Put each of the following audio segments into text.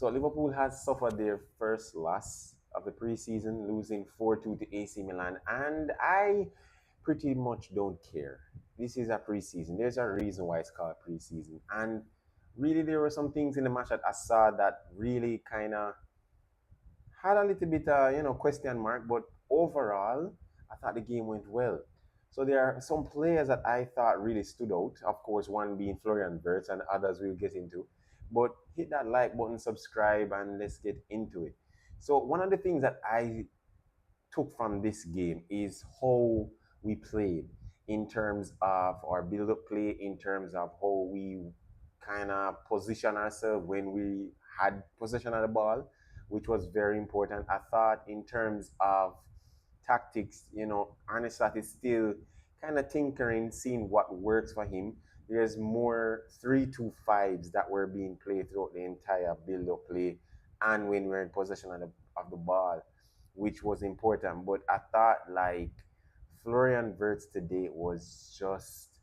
So Liverpool has suffered their first loss of the preseason, losing 4-2 to AC Milan, and I pretty much don't care. This is a preseason. There's a reason why it's called preseason, and really there were some things in the match that I saw that really kind of had a little bit, question mark, but overall, I thought the game went well. So there are some players that I thought really stood out. Of course, one being Florian Wirtz, and others we'll get into. But hit that like button, subscribe, and let's get into it. So one of the things that I took from this game is how we played in terms of our build-up play, in terms of how we kind of position ourselves when we had possession of the ball, which was very important. I thought in terms of tactics, Ernest is still kind of tinkering, seeing what works for him. There's more 3-2-5s that were being played throughout the entire build-up play and when we're in possession of the ball, which was important. But I thought like Florian Wirtz today was just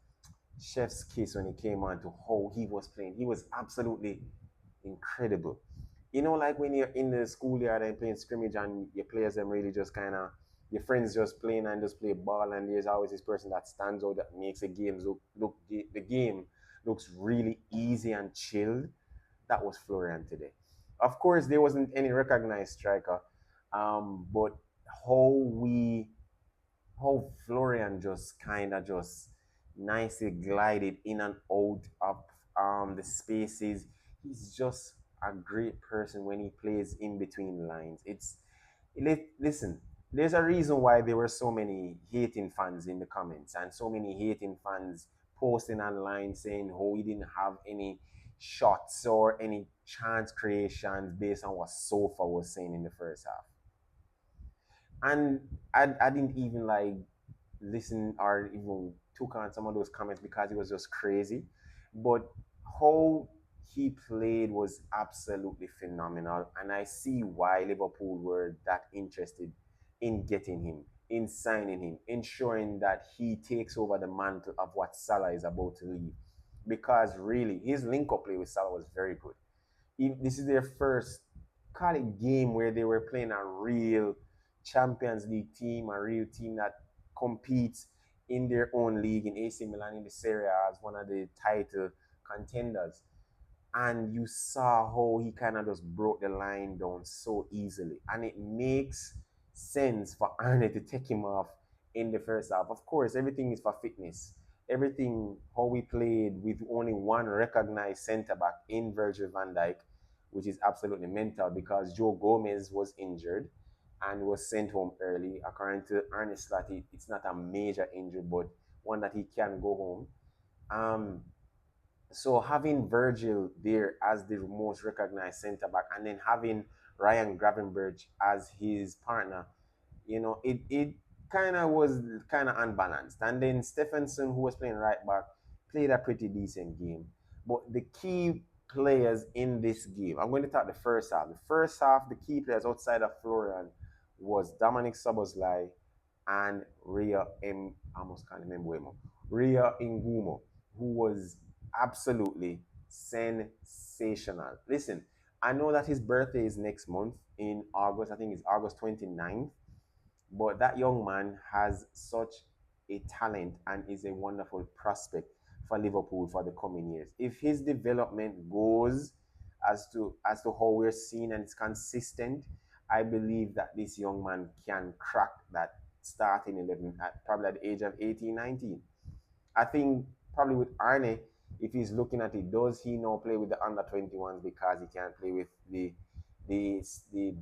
chef's kiss when it came on to how he was playing. He was absolutely incredible. Like when you're in the schoolyard and playing scrimmage and your players them really just kind of your friends just playing and just play ball, and there's always this person that stands out that makes the game looks really easy and chilled. That was Florian today. Of course, there wasn't any recognized striker, but how we how Florian just kind of just nicely glided in and out of the spaces. He's just a great person when he plays in between lines. Listen. There's a reason why there were so many hating fans in the comments and so many hating fans posting online saying, "Oh, he didn't have any shots or any chance creations based on what Sofa was saying in the first half." And I didn't even like listen or even took on some of those comments because it was just crazy. But how he played was absolutely phenomenal, and I see why Liverpool were that interested in getting him, in signing him, ensuring that he takes over the mantle of what Salah is about to leave. Because really, his link-up play with Salah was very good. This is their first call it game where they were playing a real Champions League team, a real team that competes in their own league in AC Milan in the Serie A as one of the title contenders. And you saw how he kind of just broke the line down so easily. And it makes sense for Arne to take him off in the first half. Of course, everything is for fitness. Everything, how we played with only one recognized centre back in Virgil van Dijk, which is absolutely mental because Joe Gomez was injured and was sent home early. According to Ernest Slotty, it's not a major injury, but one that he can go home. So having Virgil there as the most recognized centre back, and then having Ryan Gravenberch as his partner, it kind of was kind of unbalanced. And then Stephenson, who was playing right back, played a pretty decent game. But the key players in this game, I'm going to talk the first half. The first half, the key players outside of Florian was Dominic Soboslai and I almost can't remember him, Ria Ingumo, who was absolutely sensational. Listen, I know that his birthday is next month in August. I think it's August 29th. But that young man has such a talent and is a wonderful prospect for Liverpool for the coming years. If his development goes as to how we're seeing and it's consistent, I believe that this young man can crack that starting 11 at probably at the age of 18, 19. I think probably with Arne, if he's looking at it, does he now play with the under 21s because he can't play with the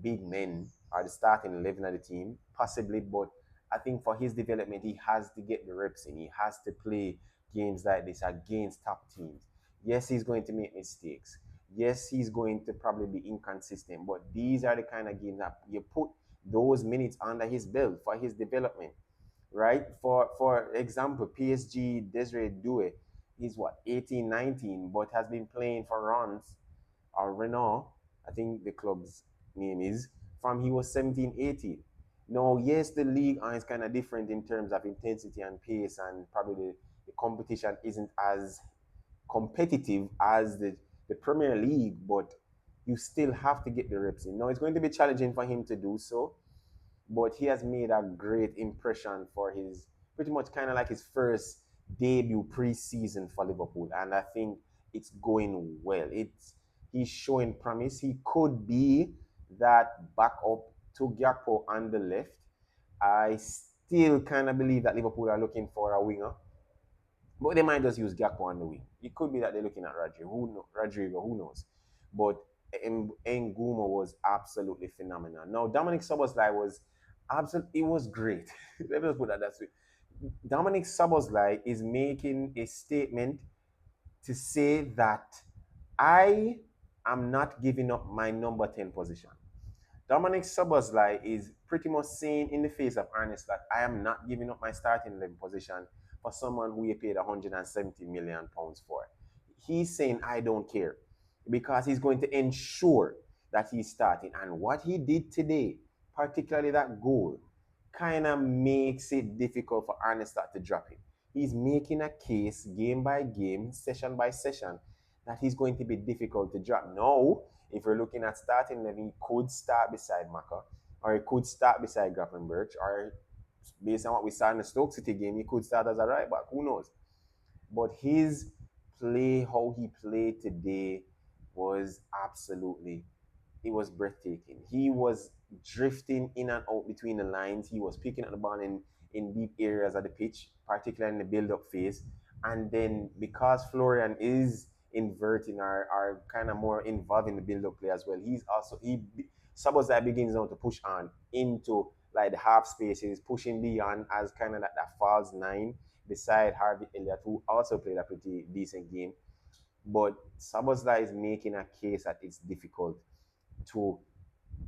big men or the starting 11 of the team? Possibly, but I think for his development, he has to get the reps in. He has to play games like this against top teams. Yes, he's going to make mistakes. Yes, he's going to probably be inconsistent, but these are the kind of games that you put those minutes under his belt for his development, right? For example, PSG Desiree Doué, he's what 18, 19, but has been playing for Reims or Renault, I think the club's name is, from he was 17, 18. Now, yes, the league is kind of different in terms of intensity and pace, and probably the competition isn't as competitive as the Premier League, but you still have to get the reps in. Now, it's going to be challenging for him to do so, but he has made a great impression for his pretty much kind of like his first debut preseason for Liverpool, and I think it's going well. He's showing promise. He could be that backup to Gakpo on the left. I still kind of believe that Liverpool are looking for a winger, but they might just use Gakpo on the wing. It could be that they're looking at Rodrigo, who knows? But Nguma was absolutely phenomenal. Now Dominic Soboslai was absolutely, it was great. Let me just put that way. Dominic Soboslai is making a statement to say that I am not giving up my number 10 position. Dominic Soboslai is pretty much saying in the face of Ernest that I am not giving up my starting 11 position for someone who you paid 170 million pounds for. He's saying I don't care because he's going to ensure that he's starting. And what he did today, particularly that goal, kind of makes it difficult for Ernest to drop him. He's making a case game by game, session by session, that he's going to be difficult to drop. Now, if you're looking at starting 11, he could start beside Maka, or he could start beside Gravenberch, or based on what we saw in the Stoke City game, he could start as a right back. Who knows? But his play, how he played today, was absolutely, it was breathtaking. He was drifting in and out between the lines. He was picking up the ball in deep areas of the pitch, particularly in the build-up phase. And then because Florian is inverting or kind of more involved in the build-up play as well, he's also Sabozai begins now to push on into like the half spaces, pushing beyond as kind of like that false nine beside Harvey Elliott, who also played a pretty decent game. But Sabozai is making a case that it's difficult to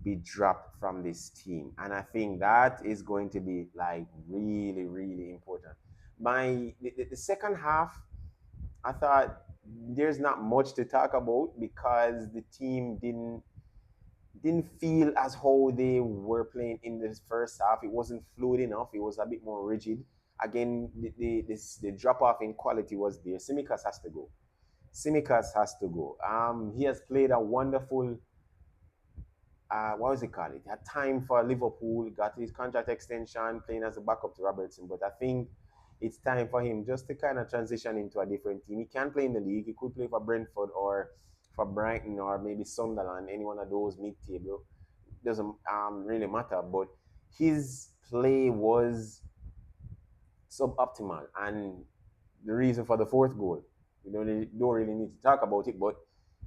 be dropped from this team. And I think that is going to be like really, really important. The second half, I thought there's not much to talk about because the team didn't feel as how they were playing in the first half. It wasn't fluid enough. It was a bit more rigid. Again, the drop off in quality was there. Simikas has to go. Simikas has to go. He has played a wonderful what was it called? He had time for Liverpool, got his contract extension, playing as a backup to Robertson. But I think it's time for him just to kind of transition into a different team. He can play in the league. He could play for Brentford or for Brighton or maybe Sunderland, any one of those mid-table. Doesn't really matter. But his play was suboptimal, and the reason for the fourth goal, we don't really need to talk about it, but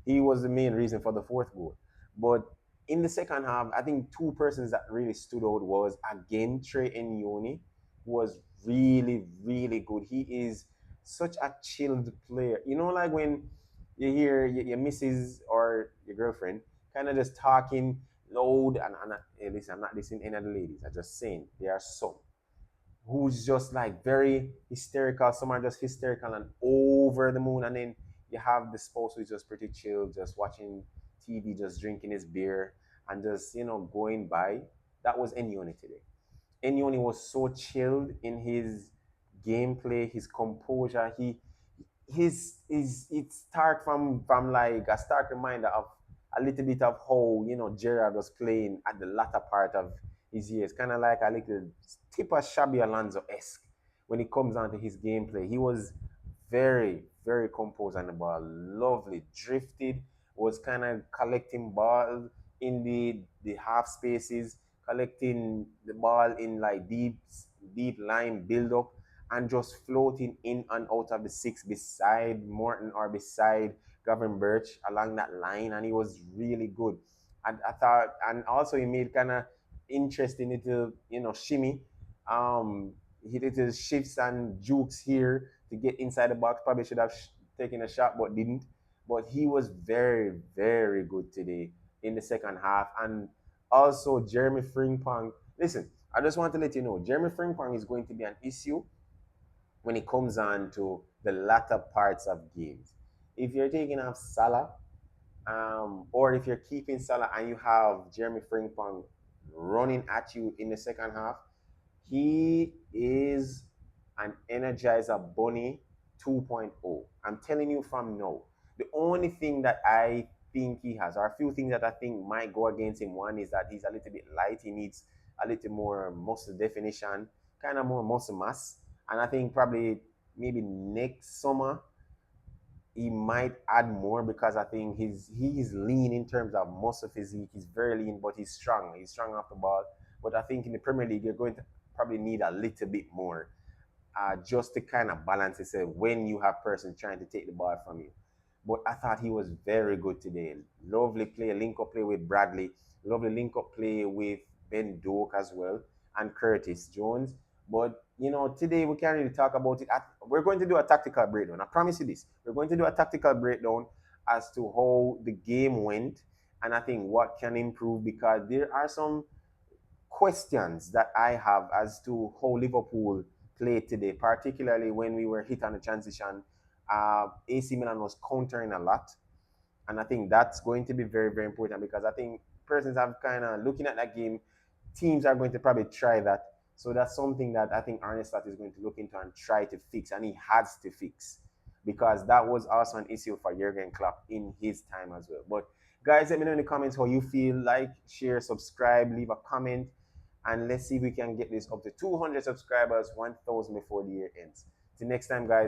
he was the main reason for the fourth goal. But in the second half, I think two persons that really stood out was again Trey Nyoni, who was really, really good. He is such a chilled player. You know, like when you hear your missus or your girlfriend kind of just talking loud, and hey, listen, I'm not listening to any of the ladies. I'm just saying there are some who's just like very hysterical. Some are just hysterical and over the moon, and then you have the spouse who's just pretty chill, just watching TV, just drinking his beer, and just going by. That was Enyoni today. Enyoni was so chilled in his gameplay, his composure. His it's stark from like a stark reminder of a little bit of how Gerard was playing at the latter part of his years, kind of like a little tip of Shabby Alonso esque when it comes down to his gameplay. He was very, very composed on the ball, lovely, drifted, was kind of collecting ball in the half spaces, collecting the ball in like deep line build up, and just floating in and out of the six beside Morton or beside Gavin Birch along that line, and he was really good. I thought, and also he made kind of interesting little shimmy. He did his shifts and jukes here to get inside the box. Probably should have taken a shot, but didn't. But he was very, very good today in the second half. And also Jeremy Frimpong. Listen, I just want to let you know, Jeremy Frimpong is going to be an issue when it comes on to the latter parts of games. If you're taking off Salah, or if you're keeping Salah and you have Jeremy Frimpong running at you in the second half, he is an Energizer Bunny 2.0. I'm telling you from now. The only thing that I think he has, or a few things that I think might go against him. One is that he's a little bit light. He needs a little more muscle definition, kind of more muscle mass. And I think probably maybe next summer he might add more because I think he's lean in terms of muscle physique. He's very lean, but he's strong. He's strong off the ball. But I think in the Premier League, you're going to probably need a little bit more just to kind of balance itself when you have persons trying to take the ball from you. But I thought he was very good today. Lovely play, link up play with Bradley. Lovely link up play with Ben Doak as well and Curtis Jones. But today we can't really talk about it. We're going to do a tactical breakdown. I promise you this. We're going to do a tactical breakdown as to how the game went and I think what can improve because there are some questions that I have as to how Liverpool played today, particularly when we were hit on the transition. AC Milan was countering a lot, and I think that's going to be very, very important because I think persons have kind of looking at that game. Teams are going to probably try that. So that's something that I think Arne Slot is going to look into and try to fix, and he has to fix because that was also an issue for Jurgen Klopp in his time as well. But guys, let me know in the comments how you feel. Like, share, subscribe, leave a comment, and let's see if we can get this up to 200 subscribers, 1,000 before the year ends. Till next time, guys.